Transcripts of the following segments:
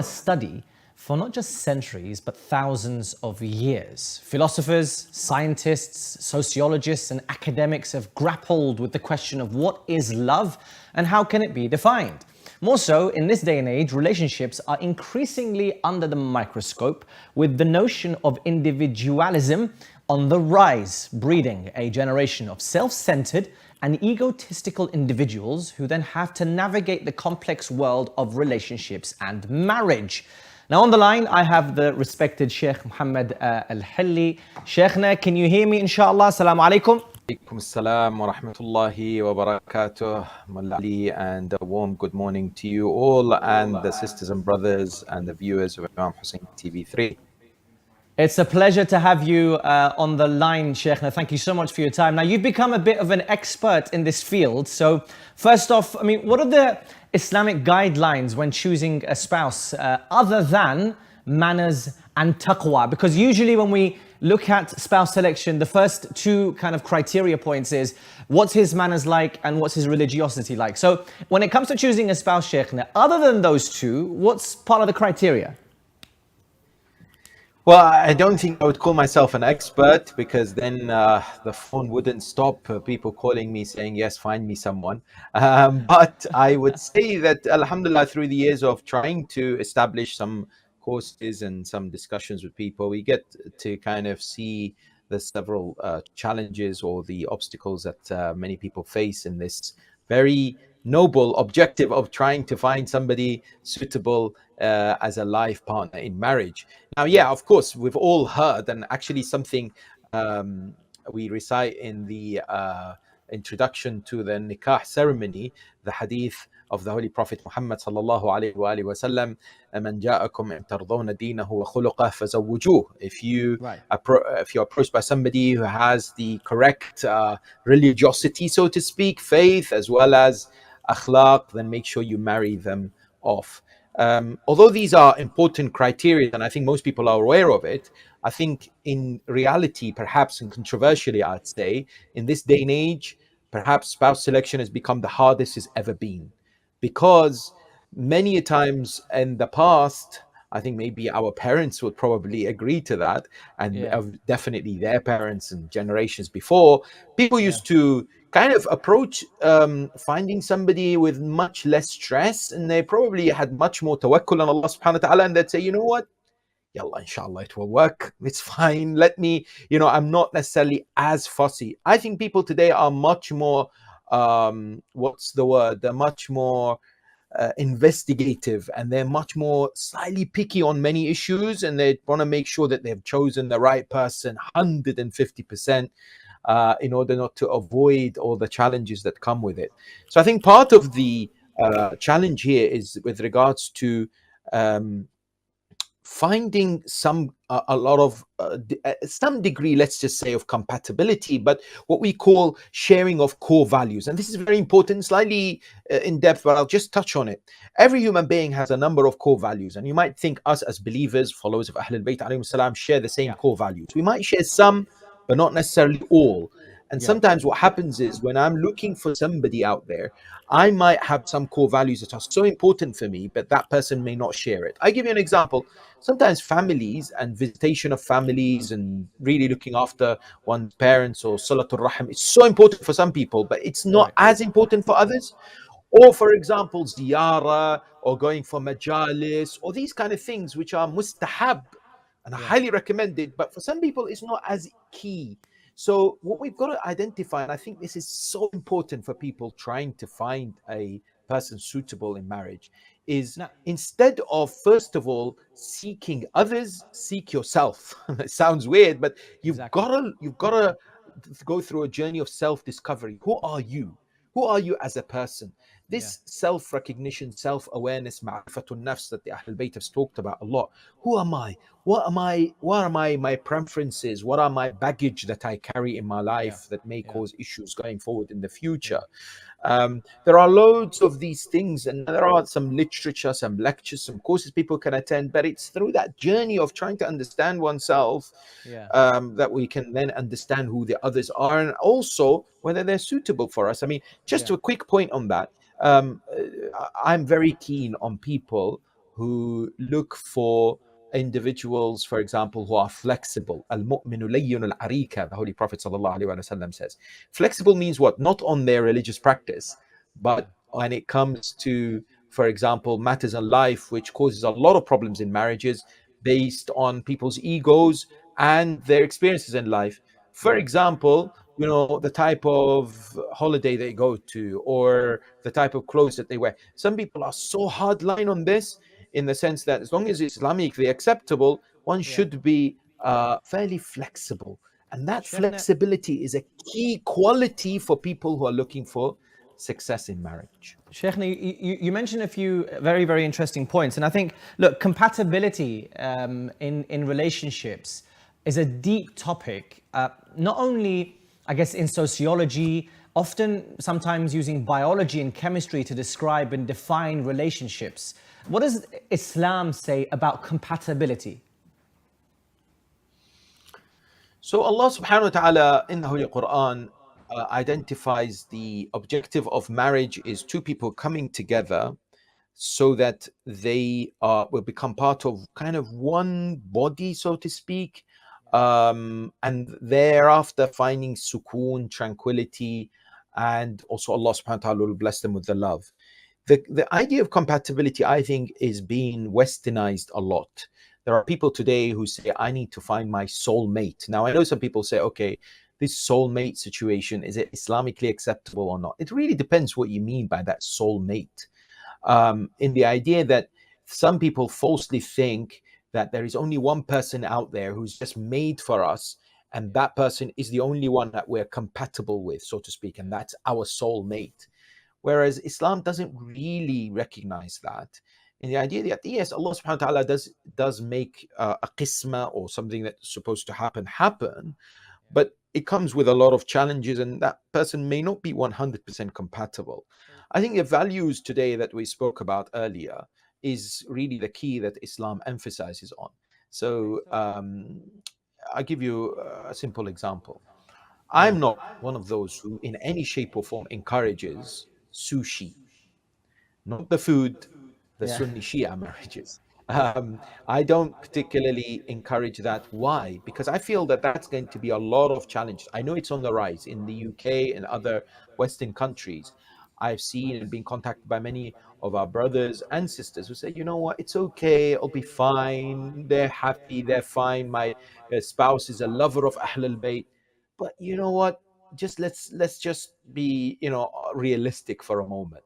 study for not just centuries, but thousands of years. Philosophers, scientists, sociologists, and academics have grappled with the question of what is love and how can it be defined. More so, in this day and age, relationships are increasingly under the microscope, with the notion of individualism on the rise, breeding a generation of self-centered and egotistical individuals who then have to navigate the complex world of relationships and marriage. Now on the line, I have the respected Sheikh Muhammad Al-Hilli. Sheikhna, can you hear me, inshallah? Assalamu alaikum. Alaikum assalam wa rahmatullahi wa barakatuh, Mullah Ali, and a warm good morning to you all and the sisters and brothers and the viewers of Imam Hussein TV3. It's a pleasure to have you on the line, Sheikhna. Thank you so much for your time. Now, you've become a bit of an expert in this field. So first off, I mean, what are the Islamic guidelines when choosing a spouse other than manners and taqwa? Because usually when we look at spouse selection, the first two kind of criteria points is what's his manners like and what's his religiosity like. So when it comes to choosing a spouse, Sheikhna, other than those two, what's part of the criteria? Well, I don't think I would call myself an expert, because then the phone wouldn't stop people calling me saying, yes, find me someone. But I would say that, alhamdulillah, through the years of trying to establish some courses and some discussions with people, we get to kind of see the several challenges or the obstacles that many people face in this very noble objective of trying to find somebody suitable as a life partner in marriage. Now, yeah, of course, we've all heard, and actually something we recite in the introduction to the nikah ceremony, the hadith of the Holy Prophet Muhammad sallallahu alaihi wasallam, "Man ja'akum tardawna dinahu wa khuluqahu fazawwijuh." If you're approached by somebody who has the correct religiosity, so to speak, faith as well as akhlaq, then make sure you marry them off. Although these are important criteria, and I think most people are aware of it, I think in reality, perhaps, and controversially, I'd say, in this day and age, perhaps spouse selection has become the hardest it's ever been. Because many times in the past, I think maybe our parents would probably agree to that, and definitely their parents and generations before, people used to kind of approach finding somebody with much less stress, and they probably had much more tawakkul on Allah subhanahu wa ta'ala, and they'd say, you know what, yallah, inshallah, it will work, it's fine, let me, I'm not necessarily as fussy. I think people today are much more, they're much more investigative, and they're much more slightly picky on many issues, and they want to make sure that they've chosen the right person 150%. In order not to avoid all the challenges that come with it. So I think part of the challenge here is with regards to finding some degree, let's just say, of compatibility, but what we call sharing of core values. And this is very important, slightly in depth, but I'll just touch on it. Every human being has a number of core values, and you might think us as believers, followers of Ahlul Bayt alayhim salam, share the same core values. We might share some, but not necessarily all. And sometimes what happens is, when I'm looking for somebody out there, I might have some core values that are so important for me, but that person may not share it. I give you an example. Sometimes families and visitation of families and really looking after one's parents or Salatul Rahim is so important for some people, but it's not as important for others. Or, for example, ziyara, or going for majalis, or these kind of things which are mustahab, and I highly recommend it, but for some people it's not as key. So what we've got to identify, and I think this is so important for people trying to find a person suitable in marriage, is instead of, first of all, seeking others, seek yourself. It sounds weird, but you've got to go through a journey of self-discovery. Who are you? Who are you as a person? This self-recognition, self-awareness, ma'rifatun nafs, that the Ahlul Bayt has talked about a lot. Who am I? What are my preferences? What are my baggage that I carry in my life that may cause issues going forward in the future? There are loads of these things, and there are some literature, some lectures, some courses people can attend, but it's through that journey of trying to understand oneself that we can then understand who the others are, and also whether they're suitable for us. I mean, just a quick point on that. I'm very keen on people who look for individuals, for example, who are flexible. Al-mu'minu layyun al-arika, the Holy Prophet sallallahu alaihi wasallam says. Flexible means what? Not on their religious practice, but when it comes to, for example, matters in life which causes a lot of problems in marriages based on people's egos and their experiences in life. For example, the type of holiday they go to or the type of clothes that they wear. Some people are so hardline on this, in the sense that as long as it's Islamically acceptable, one should be fairly flexible. And that flexibility is a key quality for people who are looking for success in marriage. Sheikhna, you mentioned a few very, very interesting points. And I think, look, compatibility in relationships is a deep topic, not only, I guess, in sociology, often sometimes using biology and chemistry to describe and define relationships. What does Islam say about compatibility? So Allah subhanahu wa ta'ala in the Holy Quran identifies the objective of marriage is two people coming together so that they will become part of kind of one body, so to speak, and thereafter finding sukoon, tranquility, and also Allah subhanahu wa ta'ala will bless them with the love. The idea of compatibility, I think, is being westernized a lot. There are people today who say, I need to find my soulmate. Now, I know some people say, okay, this soulmate situation, is it Islamically acceptable or not? It really depends what you mean by that soulmate. In the idea that some people falsely think that there is only one person out there who's just made for us, and that person is the only one that we're compatible with, so to speak, and that's our soulmate. Whereas Islam doesn't really recognize that. And the idea that, yes, Allah subhanahu wa ta'ala does make a qisma or something that's supposed to happen, but it comes with a lot of challenges, and that person may not be 100% compatible. I think the values today that we spoke about earlier is really the key that Islam emphasizes on. So I'll give you a simple example. I'm not one of those who in any shape or form encourages sushi, not the food, the Sunni Shia marriages. I don't particularly encourage that. Why? Because I feel that that's going to be a lot of challenges. I know it's on the rise in the UK and other Western countries. I've seen and been contacted by many of our brothers and sisters who say, you know what, it's okay, it'll be fine. They're happy, they're fine. My spouse is a lover of Ahl al-Bayt. But you know what? Just let's just be, realistic for a moment.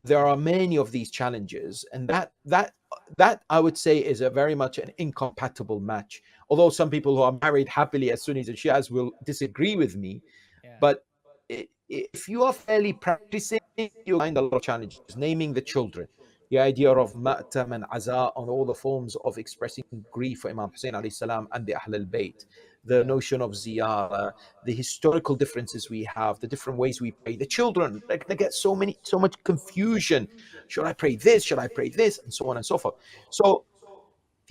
There are many of these challenges, and that I would say is a very much an incompatible match. Although some people who are married happily as Sunnis and Shias will disagree with me, but if you are fairly practicing, you find a lot of challenges. Naming the children, the idea of ma'tam and aza, on all the forms of expressing grief for Imam Hussein alayhi salam and the Ahl al-Bayt, the notion of ziyarah, the historical differences we have, the different ways we pray. The children, like, they get so much confusion. Should I pray this? Should I pray this? And so on and so forth. So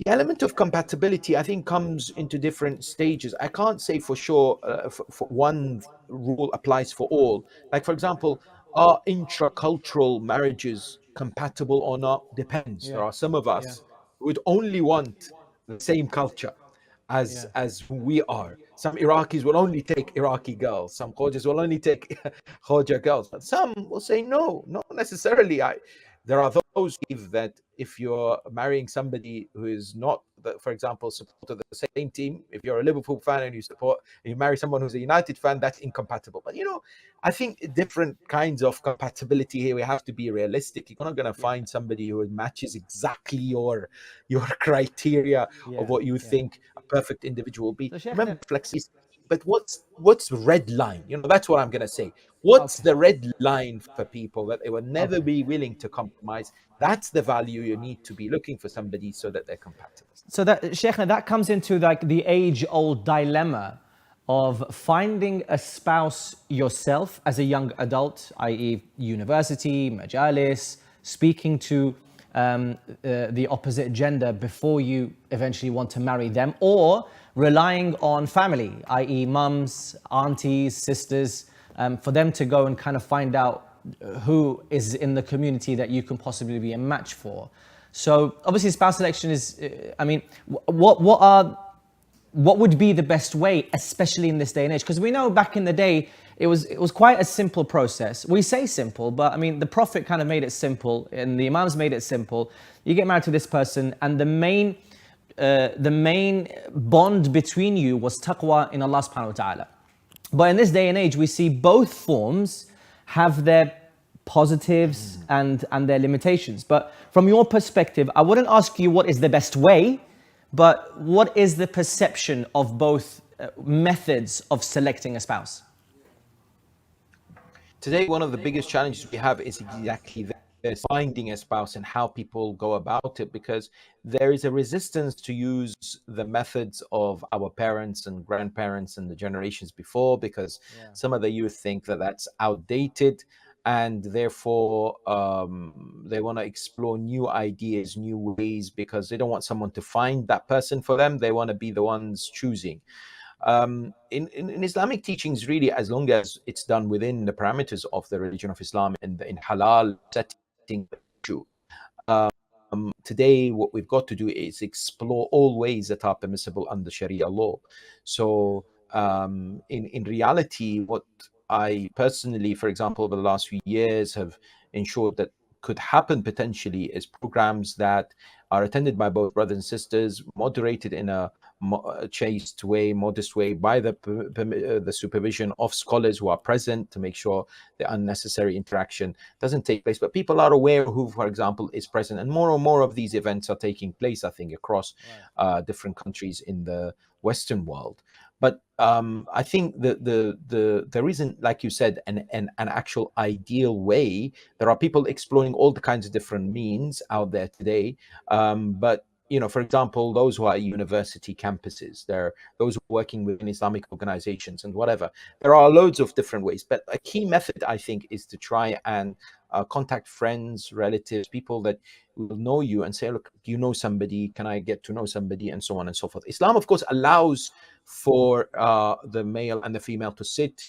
the element of compatibility, I think, comes into different stages. I can't say for sure for one rule applies for all. Like, for example, are intracultural marriages compatible or not? Depends. There are some of us who would only want the same culture as we are. Some Iraqis will only take Iraqi girls. Some Khojas will only take Khoja girls. But some will say no, not necessarily. There are those who believe that if you're marrying somebody who is not, for example, supporter of the same team, if you're a Liverpool fan and you marry someone who's a United fan, that's incompatible. But I think different kinds of compatibility here, we have to be realistic. You're not going to find somebody who matches exactly your criteria of what you think a perfect individual will be. So, remember, flexibility. But what's the red line? That's what I'm going to say. What's the red line for people that they will never be willing to compromise? That's the value you need to be looking for somebody so that they're compatible. So that, Sheikhna, that comes into like the age-old dilemma of finding a spouse yourself as a young adult, i.e. university, majalis, speaking to the opposite gender before you eventually want to marry them, or relying on family, i.e. mums, aunties, sisters, for them to go and kind of find out who is in the community that you can possibly be a match for. So obviously, spouse selection is. I mean, what would be the best way, especially in this day and age? Because we know back in the day, it was quite a simple process. We say simple, but I mean, the Prophet kind of made it simple, and the Imams made it simple. You get married to this person, and the main bond between you was taqwa in Allah subhanahu wa ta'ala. But in this day and age, we see both forms have their positives and their limitations. But from your perspective, I wouldn't ask you what is the best way, but what is the perception of both methods of selecting a spouse? Today, one of the biggest challenges we have is exactly this, finding a spouse and how people go about it, because there is a resistance to use the methods of our parents and grandparents and the generations before, because some of the youth think that that's outdated, and therefore they want to explore new ideas, new ways, because they don't want someone to find that person for them. They want to be the ones choosing. In Islamic teachings, really, as long as it's done within the parameters of the religion of Islam in halal setting, today what we've got to do is explore all ways that are permissible under Sharia law. So in reality, what I personally, for example, over the last few years have ensured that could happen potentially is programs that are attended by both brothers and sisters, moderated in a chaste way, modest way, by the supervision of scholars who are present to make sure the unnecessary interaction doesn't take place. But people are aware who, for example, is present, and more of these events are taking place, I think, across different countries in the Western world. But I think there isn't, like you said, an actual ideal way. There are people exploring all the kinds of different means out there today. But for example, those who are at university campuses, there are those who are working within Islamic organizations and whatever. There are loads of different ways. But a key method, I think, is to try and contact friends, relatives, people that will know you and say, look, do you know somebody? Can I get to know somebody? And so on and so forth. Islam, of course, allows for the male and the female to sit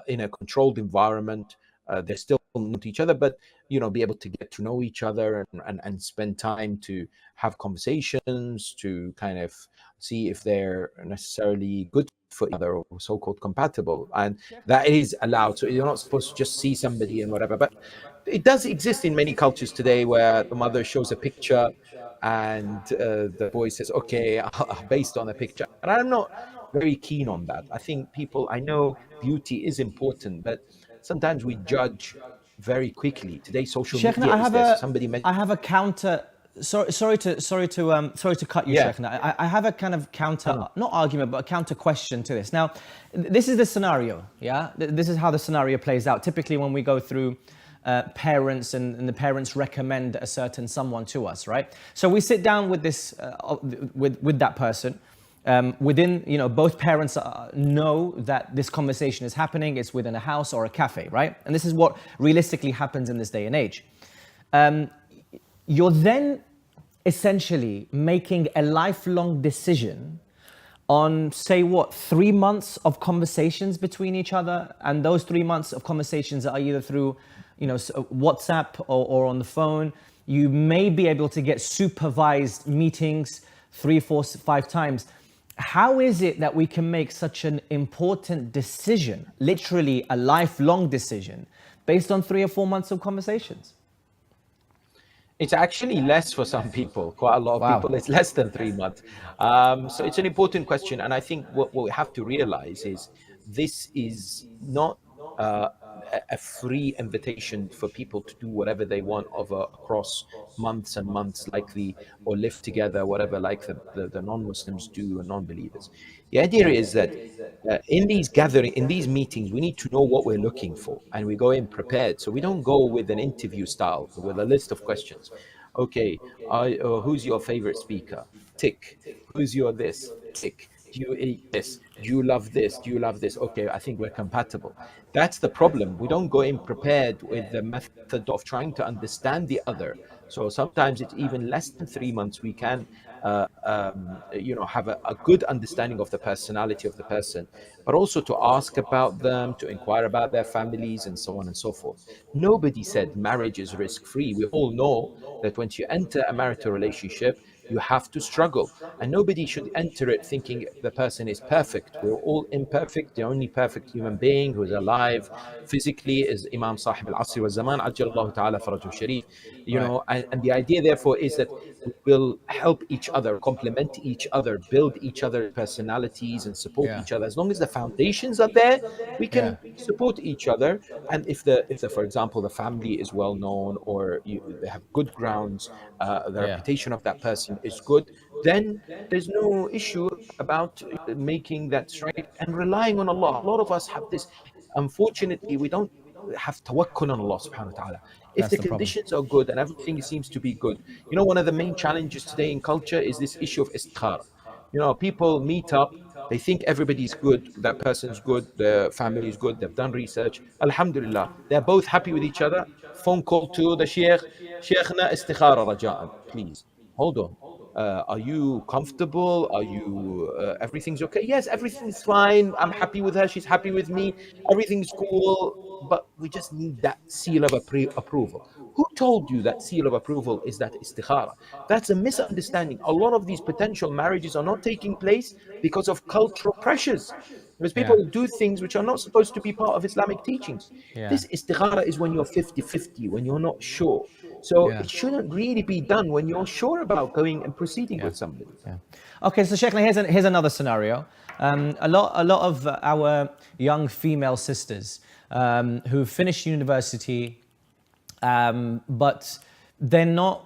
in a controlled environment. They're still not each other, but be able to get to know each other and spend time to have conversations, to kind of see if they're necessarily good for each other or so-called compatible, and that is allowed. So you're not supposed to just see somebody and whatever, but it does exist in many cultures today where the mother shows a picture and the boy says, okay, based on a picture. And I'm not very keen on that. I know beauty is important, but sometimes we judge very quickly. Today, social Sheikhna, media is there. Somebody mentioned, I have a counter. Sorry to cut you, Sheikhna. I have a kind of counter, not argument, but a counter question to this. Now, this is the scenario. Yeah, this is how the scenario plays out. Typically, when we go through parents and the parents recommend a certain someone to us, right? So we sit down with this with that person. Within, both parents know that this conversation is happening. It's within a house or a cafe, right? And this is what realistically happens in this day and age. You're then essentially making a lifelong decision on, say, 3 months of conversations between each other, and those 3 months of conversations are either through, WhatsApp or on the phone. You may be able to get supervised meetings 3, 4, 5 times. How is it that we can make such an important decision, literally a lifelong decision, based on 3 or 4 months of conversations? it's actually less for some people. Quite a lot of people, it's less than 3 months. So it's an important question. And I think what we have to realize is this is not a free invitation for people to do whatever they want across months and months, or live together, whatever, like the non-Muslims do and non-believers. The idea is that in these meetings, we need to know what we're looking for, and we go in prepared. So we don't go with an interview style with a list of questions. Okay, who's your favorite speaker? Tick. Who's your this? Tick. Do you eat this? Do you love this? Do you love this? Okay, I think we're compatible. That's the problem. We don't go in prepared with the method of trying to understand the other. So sometimes it's even less than 3 months. We can have a good understanding of the personality of the person, but also to ask about them, to inquire about their families, and so on and so forth. Nobody said marriage is risk free. We all know that once you enter a marital relationship, you have to struggle, and nobody should enter it thinking the person is perfect. We're all imperfect. The only perfect human being who is alive physically is Imam Sahib al-Asr wa Zaman, Ajjalallahu ta'ala farajahu sharif. Right. And the idea therefore is that we will help each other, complement each other, build each other's personalities, and support Yeah. each other. As long as the foundations are there, we Yeah. can support each other. And if the for example, the family is well known, or they have good grounds, the Yeah. reputation of that person is good, then there's no issue about making that straight and relying on Allah. A lot of us have this. Unfortunately, we don't have tawakkul on Allah subhanahu wa ta'ala. If That's the the problem. conditions are good and everything seems to be good, one of the main challenges today in culture is this issue of istikhara. People meet up, they think everybody's good, that person's good, the family is good, they've done research. Alhamdulillah, they're both happy with each other. Phone call to the sheikh, Sheikhna istikhara raja'an, please. Hold on. Are you comfortable? Are you, everything's okay? Yes, everything's fine. I'm happy with her. She's happy with me. Everything's cool. But we just need that seal of approval. Who told you that seal of approval is that istikhara? That's a misunderstanding. A lot of these potential marriages are not taking place because of cultural pressures. Because people do things which are not supposed to be part of Islamic teachings. Yeah. This istikhara is when you're 50-50, when you're not sure. So Yeah. it shouldn't really be done when you're sure about going and proceeding with somebody. Yeah. Okay, so Sheikh, here's another scenario. A lot of our young female sisters who finished university, but they're not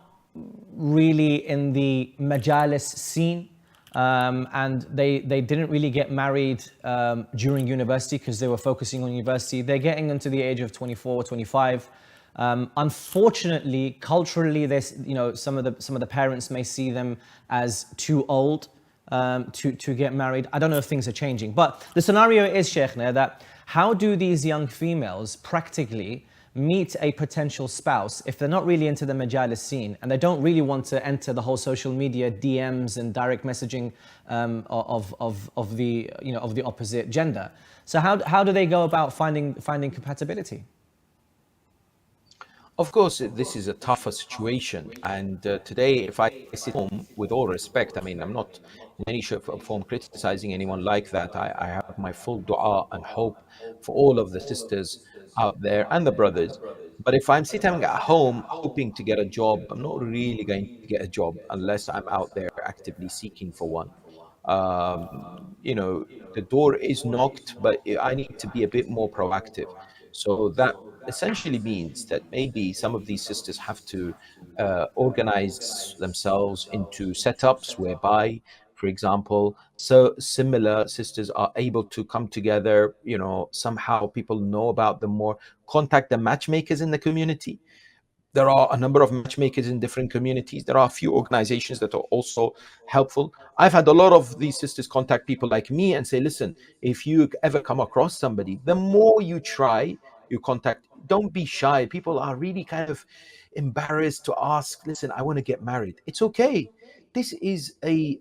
really in the majalis scene, and they didn't really get married during university because they were focusing on university. They're getting into the age of 24, 25. Unfortunately, culturally, there's some of the parents may see them as too old to get married. I don't know if things are changing, but the scenario is, Sheikhna, that how do these young females practically meet a potential spouse if they're not really into the majalis scene and they don't really want to enter the whole social media DMs and direct messaging of the opposite gender? So how do they go about finding compatibility? Of course, this is a tougher situation. And today, if I sit home, with all respect, I mean, I'm not in any shape or form criticizing anyone like that. I have my full dua and hope for all of the sisters out there and the brothers. But if I'm sitting at home hoping to get a job, I'm not really going to get a job unless I'm out there actively seeking for one. The door is knocked, but I need to be a bit more proactive. So that essentially means that maybe some of these sisters have to organize themselves into setups whereby, for example, so similar sisters are able to come together. Somehow people know about them more. Contact the matchmakers in the community. There are a number of matchmakers in different communities. There are a few organizations that are also helpful. I've had a lot of these sisters contact people like me and say, listen, if you ever come across somebody, the more you try, you contact, don't be shy. People are really kind of embarrassed to ask, listen, I want to get married. It's okay. This is a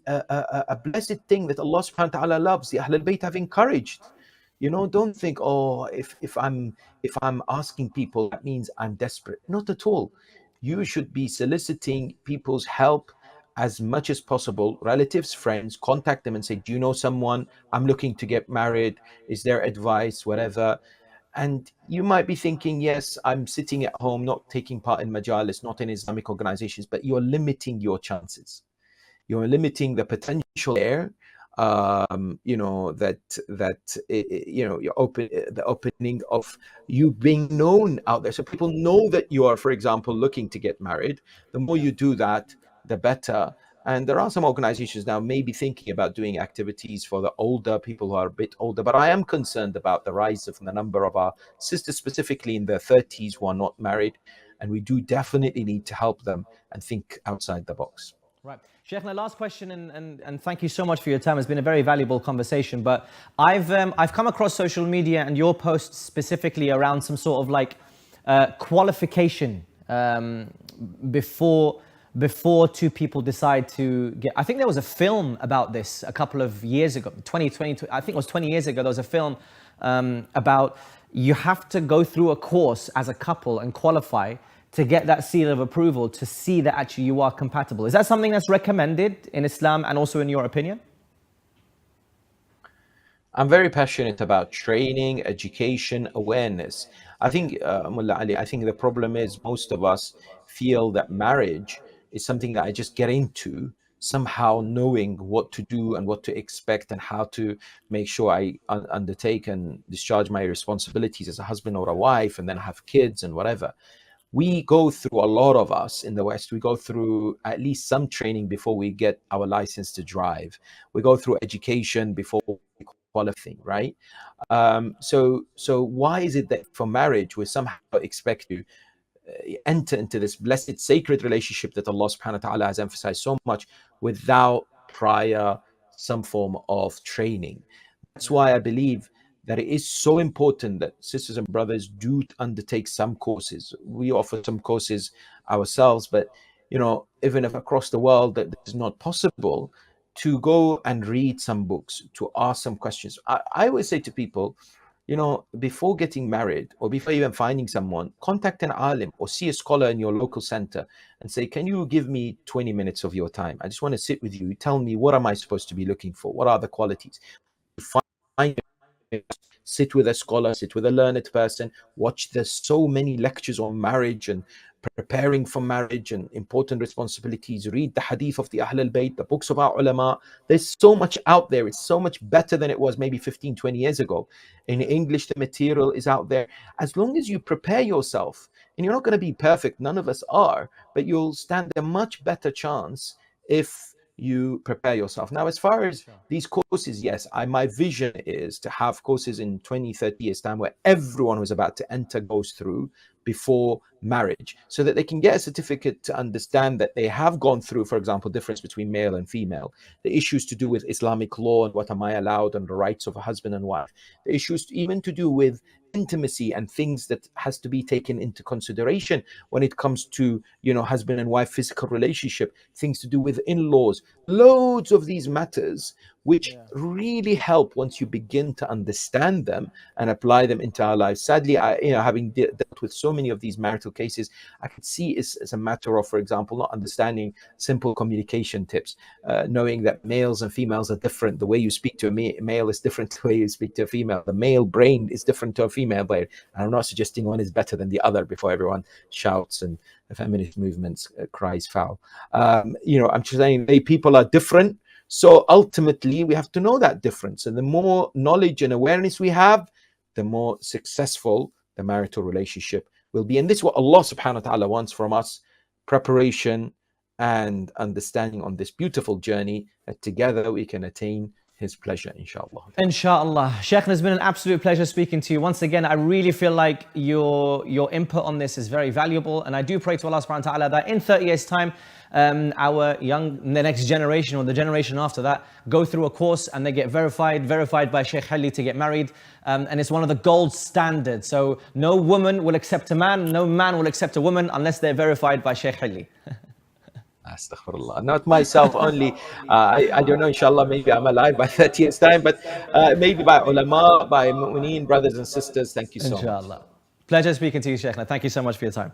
blessed thing that Allah subhanahu wa ta'ala loves. The Ahlul Bayt have encouraged. Don't think, oh, if I'm asking people, that means I'm desperate. Not at all. You should be soliciting people's help as much as possible. Relatives, friends, contact them and say, do you know someone? I'm looking to get married. Is there advice? Whatever. And you might be thinking, yes, I'm sitting at home, not taking part in majalis, not in Islamic organizations, but you're limiting your chances. You're limiting the potential there. You're the opening of you being known out there. So people know that you are, for example, looking to get married. The more you do that, the better. And there are some organizations now maybe thinking about doing activities for the older people who are a bit older. But I am concerned about the rise of the number of our sisters, specifically in their 30s, who are not married. And we do definitely need to help them and think outside the box. Right. Sheikhna, last question, and thank you so much for your time. It's been a very valuable conversation. But I've come across social media and your posts specifically around some sort of like qualification before before two people decide to get. I think there was a film about this a couple of years ago, 2020, I think it was 20 years ago. There was a film about you have to go through a course as a couple and qualify to get that seal of approval to see that actually you are compatible. Is that something that's recommended in Islam and also in your opinion? I'm very passionate about training, education, awareness. I think, Mullah Ali, I think the problem is most of us feel that marriage is something that I just get into, somehow knowing what to do and what to expect and how to make sure I undertake and discharge my responsibilities as a husband or a wife, and then have kids and whatever. We go through, a lot of us in the West, we go through at least some training before we get our license to drive. We go through education before we qualify, right? So why is it that for marriage we somehow expect to enter into this blessed sacred relationship that Allah subhanahu wa ta'ala has emphasized so much without prior some form of training? That's why I believe that it is so important that sisters and brothers do undertake some courses. We offer some courses ourselves, but even if across the world that is not possible, to go and read some books, to ask some questions. I always say to people, before getting married or before even finding someone, contact an alim or see a scholar in your local center and say, can you give me 20 minutes of your time? I just want to sit with you. Tell me, what am I supposed to be looking for? What are the qualities? Sit with a scholar, sit with a learned person, watch. There's so many lectures on marriage and preparing for marriage and important responsibilities. Read the hadith of the Ahl al-Bayt, the books of our ulama. There's so much out there. It's so much better than it was maybe 15, 20 years ago. In English, the material is out there. As long as you prepare yourself, and you're not going to be perfect, none of us are, but you'll stand a much better chance if you prepare yourself. Now, as far as these courses, yes, my vision is to have courses in 20, 30 years time where everyone who's about to enter goes through before marriage, so that they can get a certificate to understand that they have gone through, for example, difference between male and female, the issues to do with Islamic law and what am I allowed and the rights of a husband and wife, the issues even to do with intimacy and things that has to be taken into consideration when it comes to husband and wife physical relationship, things to do with in-laws, loads of these matters which really help once you begin to understand them and apply them into our lives. Sadly, having dealt with so many of these marital cases, I could see it's a matter of, for example, not understanding simple communication tips, knowing that males and females are different. The way you speak to a male is different to the way you speak to a female. The male brain is different to a female brain. And I'm not suggesting one is better than the other before everyone shouts and the feminist movements cries foul. I'm just saying people are different. So ultimately, we have to know that difference. And the more knowledge and awareness we have, the more successful the marital relationship will be. And this is what Allah subhanahu wa ta'ala wants from us: preparation and understanding on this beautiful journey that together we can attain His pleasure, inshallah. Inshallah. Shaykh, it's been an absolute pleasure speaking to you. Once again, I really feel like your input on this is very valuable. And I do pray to Allah subhanahu wa ta'ala that in 30 years' time, the next generation or the generation after that go through a course and they get verified by Shaykh Hilli to get married. And it's one of the gold standards. So no woman will accept a man, no man will accept a woman unless they're verified by Shaykh Hilli. Astaghfirullah. Not myself only. I don't know, inshallah, maybe I'm alive by 30 years' time, but maybe by ulama, by mu'mineen, brothers and sisters. Thank you so much. Inshallah. Pleasure speaking to you, Shaykhna. Thank you so much for your time.